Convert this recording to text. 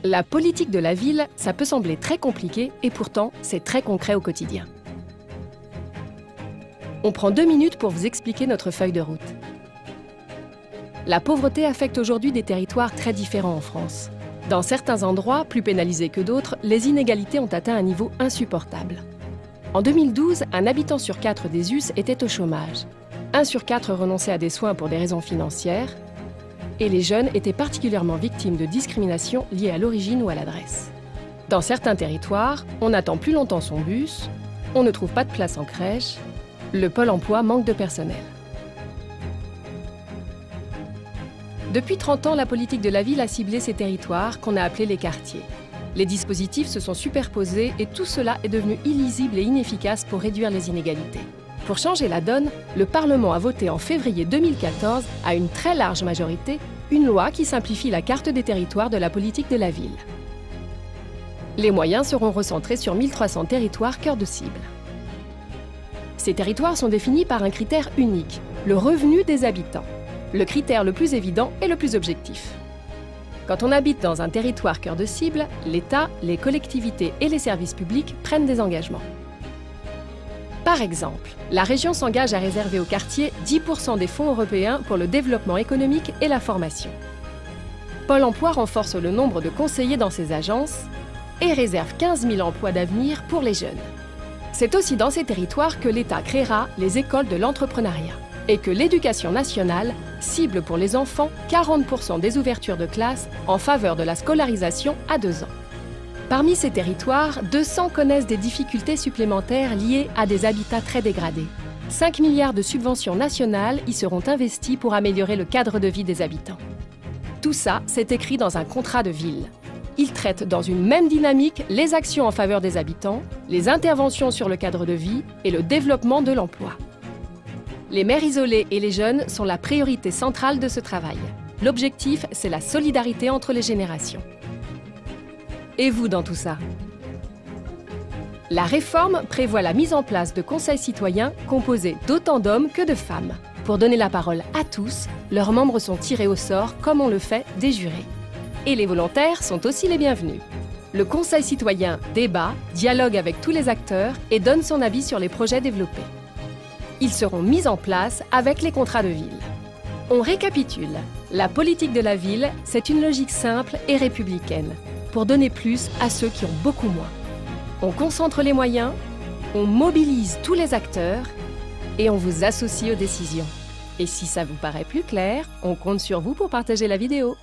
La politique de la ville, ça peut sembler très compliqué et pourtant, c'est très concret au quotidien. On prend 2 minutes pour vous expliquer notre feuille de route. La pauvreté affecte aujourd'hui des territoires très différents en France. Dans certains endroits, plus pénalisés que d'autres, les inégalités ont atteint un niveau insupportable. En 2012, un habitant sur 4 des US était au chômage. 1 sur 4 renonçait à des soins pour des raisons financières. Et les jeunes étaient particulièrement victimes de discrimination liée à l'origine ou à l'adresse. Dans certains territoires, on attend plus longtemps son bus, on ne trouve pas de place en crèche, le Pôle emploi manque de personnel. Depuis 30 ans, la politique de la ville a ciblé ces territoires qu'on a appelés les quartiers. Les dispositifs se sont superposés et tout cela est devenu illisible et inefficace pour réduire les inégalités. Pour changer la donne, le Parlement a voté en février 2014, à une très large majorité, une loi qui simplifie la carte des territoires de la politique de la ville. Les moyens seront recentrés sur 1300 territoires cœurs de cible. Ces territoires sont définis par un critère unique, le revenu des habitants. Le critère le plus évident et le plus objectif. Quand on habite dans un territoire cœur de cible, l'État, les collectivités et les services publics prennent des engagements. Par exemple, la région s'engage à réserver au quartier 10% des fonds européens pour le développement économique et la formation. Pôle emploi renforce le nombre de conseillers dans ses agences et réserve 15 000 emplois d'avenir pour les jeunes. C'est aussi dans ces territoires que l'État créera les écoles de l'entrepreneuriat et que l'Éducation nationale cible pour les enfants 40% des ouvertures de classes en faveur de la scolarisation à 2 ans. Parmi ces territoires, 200 connaissent des difficultés supplémentaires liées à des habitats très dégradés. 5 milliards de subventions nationales y seront investies pour améliorer le cadre de vie des habitants. Tout ça, c'est écrit dans un contrat de ville. Il traite dans une même dynamique les actions en faveur des habitants, les interventions sur le cadre de vie et le développement de l'emploi. Les mères isolées et les jeunes sont la priorité centrale de ce travail. L'objectif, c'est la solidarité entre les générations. Et vous dans tout ça? La réforme prévoit la mise en place de conseils citoyens composés d'autant d'hommes que de femmes. Pour donner la parole à tous, leurs membres sont tirés au sort comme on le fait des jurés. Et les volontaires sont aussi les bienvenus. Le conseil citoyen débat, dialogue avec tous les acteurs et donne son avis sur les projets développés. Ils seront mis en place avec les contrats de ville. On récapitule. La politique de la ville, c'est une logique simple et républicaine, pour donner plus à ceux qui ont beaucoup moins. On concentre les moyens, on mobilise tous les acteurs et on vous associe aux décisions. Et si ça vous paraît plus clair, on compte sur vous pour partager la vidéo.